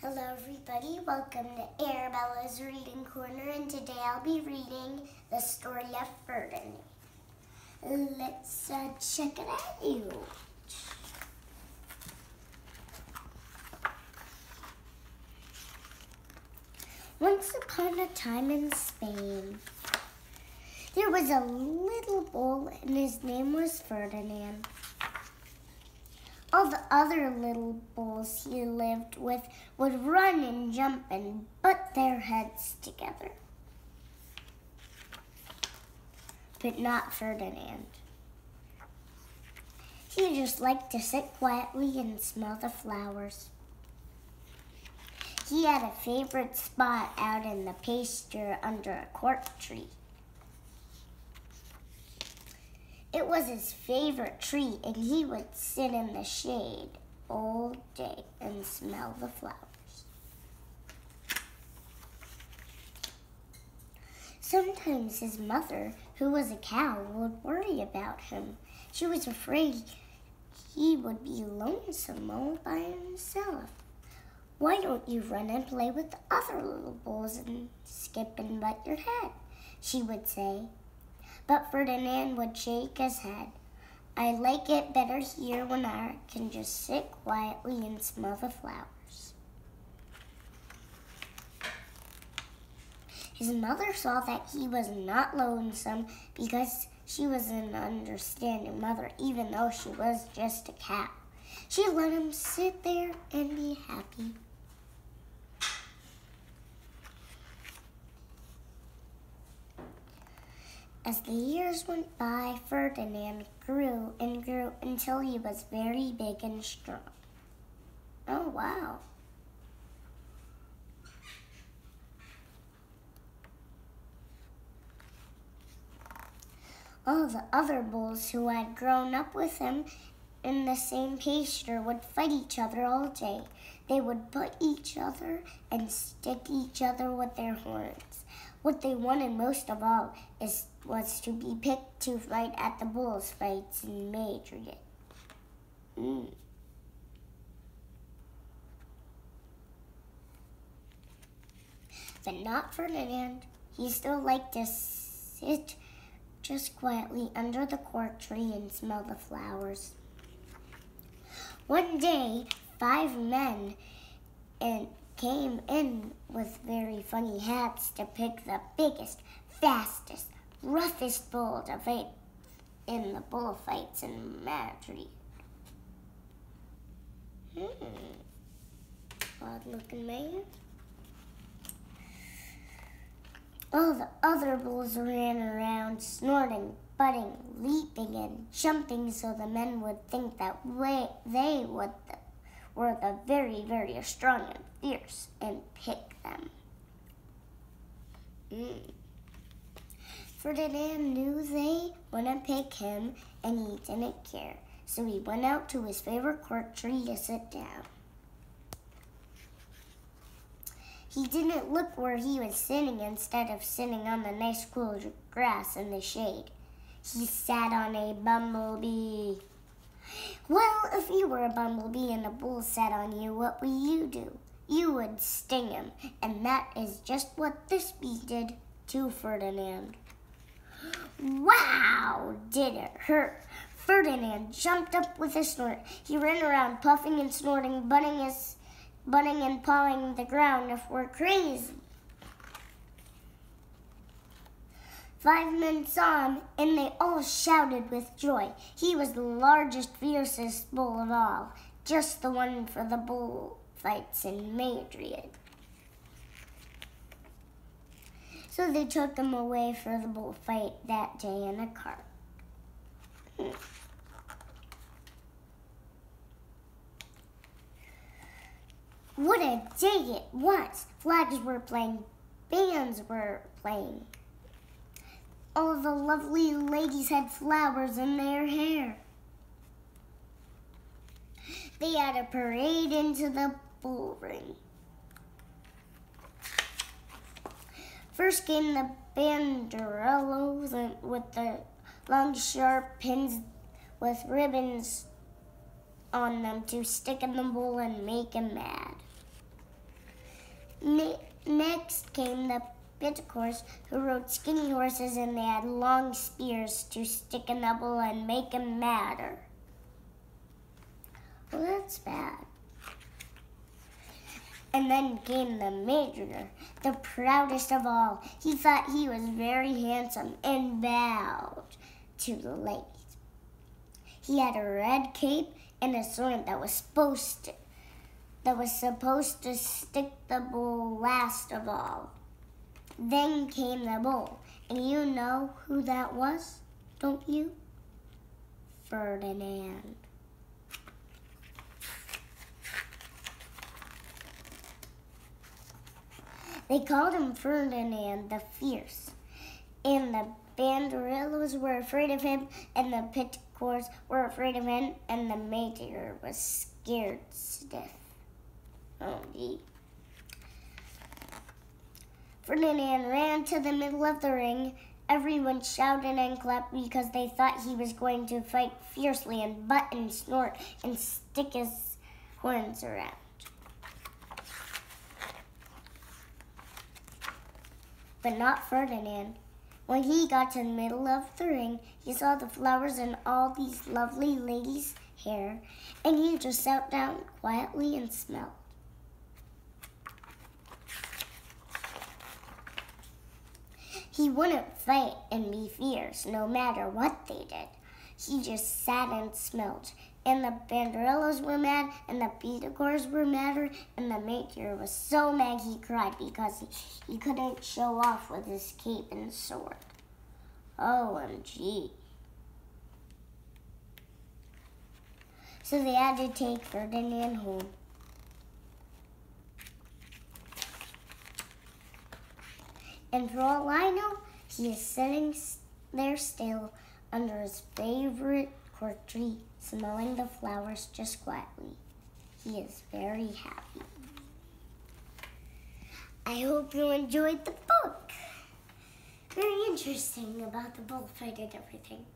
Hello everybody, welcome to Arabella's Reading Corner, and today I'll be reading the story of Ferdinand. Let's check it out. Once upon a time in Spain, there was a little bull and his name was Ferdinand. All the other little bulls he lived with would run and jump and butt their heads together. But not Ferdinand. He just liked to sit quietly and smell the flowers. He had a favorite spot out in the pasture under a cork tree. It was his favorite tree, and he would sit in the shade all day and smell the flowers. Sometimes his mother, who was a cow, would worry about him. She was afraid he would be lonesome all by himself. "Why don't you run and play with the other little bulls and skip and butt your head?" she would say. But Ferdinand would shake his head. "I like it better here when I can just sit quietly and smell the flowers." His mother saw that he was not lonesome because she was an understanding mother, even though she was just a cow. She let him sit there and be happy. As the years went by, Ferdinand grew and grew until he was very big and strong. Oh, wow. All the other bulls who had grown up with him in the same pasture would fight each other all day. They would butt each other and stick each other with their horns. What they wanted most of all was to be picked to fight at the bulls' fights in Madrid. But not Ferdinand. He still liked to sit just quietly under the cork tree and smell the flowers. One day, 5 men came in with very funny hats to pick the biggest, fastest, roughest bull to fight in the bullfights in Madrid. Odd-looking man. All the other bulls ran around, snorting, butting, leaping, and jumping, so the men would think that they were the very, very strong and fierce and pick them. Ferdinand knew they wouldn't pick him, and he didn't care, so he went out to his favorite cork tree to sit down. He didn't look where he was sitting instead of sitting on the nice cool grass in the shade. He sat on a bumblebee. Well, if you were a bumblebee and a bull sat on you, what would you do? You would sting him, and that is just what this bee did to Ferdinand. Wow, did it hurt! Ferdinand jumped up with a snort. He ran around puffing and snorting, butting and pawing the ground if we're crazy. 5 men saw him, and they all shouted with joy. He was the largest, fiercest bull of all, just the one for the bullfights in Madrid. So they took him away for the bullfight that day in a cart. What a day it was! Flags were playing, bands were playing. All the lovely ladies had flowers in their hair. They had a parade into the bull ring. First came the banderollos with the long, sharp pins with ribbons on them to stick in the bull and make him mad. Next came the Pitticors, who rode skinny horses, and they had long spears to stick in the bull and make him madder. Well, that's bad. And then came the Major, the proudest of all. He thought he was very handsome and bowed to the ladies. He had a red cape and a sword that was supposed to stick the bull last of all. Then came the bull, and you know who that was, don't you? Ferdinand. They called him Ferdinand the Fierce, and the Banderillos were afraid of him, and the Pitticors were afraid of him, and the Major was scared stiff. Oh, gee. Ferdinand ran to the middle of the ring. Everyone shouted and clapped because they thought he was going to fight fiercely and butt and snort and stick his horns around. But not Ferdinand. When he got to the middle of the ring, he saw the flowers in all these lovely ladies' hair, and he just sat down quietly and smelled. He wouldn't fight and be fierce no matter what they did. He just sat and smelled. And the Banderillos were mad, and the Pitticors were madder, and the Major was so mad he cried because he couldn't show off with his cape and sword. OMG. So they had to take Ferdinand home. And for all I know, he is sitting there still under his favorite cork tree, smelling the flowers just quietly. He is very happy. I hope you enjoyed the book. Very interesting about the bullfight and everything.